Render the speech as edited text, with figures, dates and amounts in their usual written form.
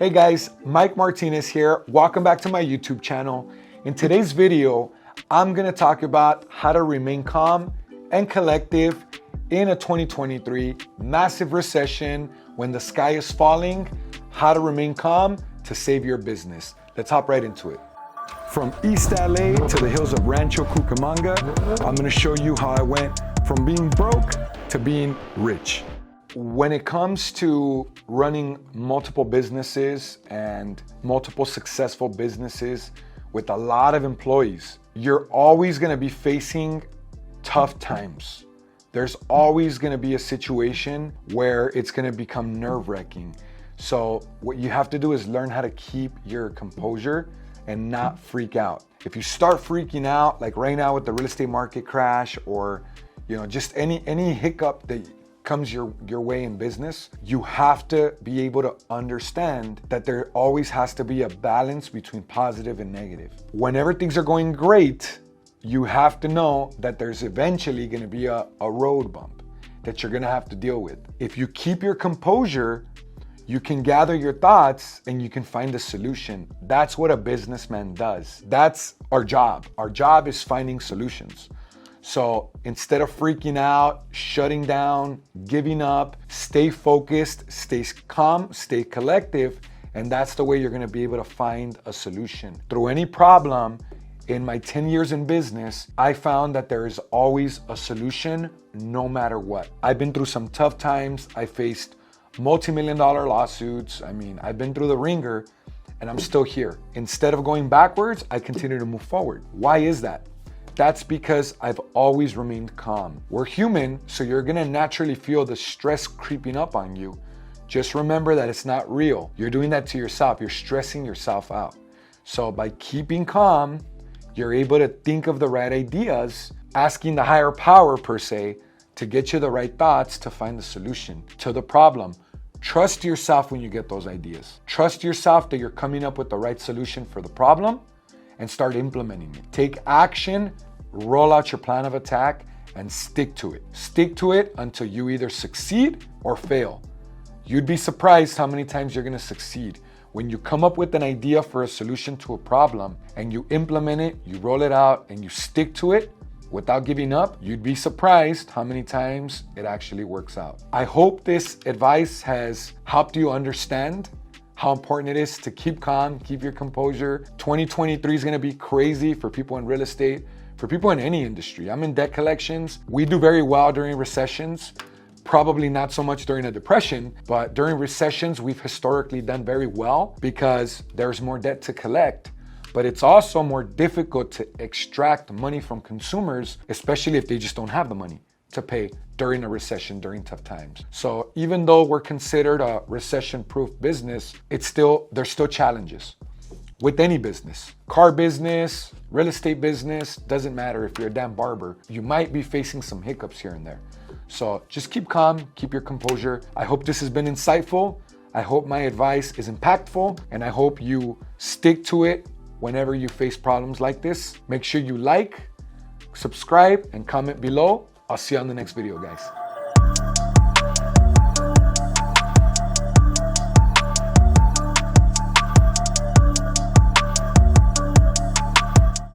Hey guys, Mike Martinez here. Welcome back to my YouTube channel. In today's video, I'm gonna talk about how to remain calm and collective in a 2023 massive recession when the sky is falling, how to remain calm to save your business. Let's hop right into it. From East LA to the hills of Rancho Cucamonga, I'm gonna show you how I went from being broke to being rich. When it comes to running multiple businesses and multiple successful businesses with a lot of employees, you're always gonna be facing tough times. There's always gonna be a situation where it's gonna become nerve-wracking. So what you have to do is learn how to keep your composure and not freak out. If you start freaking out, like right now with the real estate market crash, or just any hiccup that comes your way in business, you have to be able to understand that there always has to be a balance between positive and negative. Whenever things are going great, you have to know that there's eventually going to be a road bump that you're going to have to deal with. If you keep your composure, you can gather your thoughts and you can find a solution. That's what a businessman does. That's our job. Our job is finding solutions. So instead of freaking out, shutting down, giving up, stay focused, stay calm, stay collective, and that's the way you're gonna be able to find a solution. Through any problem, in my 10 years in business, I found that there is always a solution no matter what. I've been through some tough times. I faced multi-million-dollar lawsuits. I've been through the ringer and I'm still here. Instead of going backwards, I continue to move forward. Why is that? That's because I've always remained calm. We're human, so you're gonna naturally feel the stress creeping up on you. Just remember that it's not real. You're doing that to yourself. You're stressing yourself out. So by keeping calm, you're able to think of the right ideas, asking the higher power per se, to get you the right thoughts to find the solution to the problem. Trust yourself when you get those ideas. Trust yourself that you're coming up with the right solution for the problem and start implementing it. Take action, roll out your plan of attack, and stick to it. Stick to it until you either succeed or fail. You'd be surprised how many times you're gonna succeed. When you come up with an idea for a solution to a problem and you implement it, you roll it out, and you stick to it, without giving up, you'd be surprised how many times it actually works out. I hope this advice has helped you understand how important it is to keep calm, keep your composure. 2023 is gonna be crazy for people in real estate, for people in any industry. I'm in debt collections. We do very well during recessions. Probably not so much during a depression, but during recessions, we've historically done very well because there's more debt to collect. But it's also more difficult to extract money from consumers, especially if they just don't have the money to pay during a recession, during tough times. So even though we're considered a recession-proof business, there's still challenges with any business. Car business, real estate business, doesn't matter if you're a damn barber. You might be facing some hiccups here and there. So just keep calm, keep your composure. I hope this has been insightful. I hope my advice is impactful, and I hope you stick to it whenever you face problems like this. Make sure you like, subscribe, and comment below. I'll see you on the next video, guys.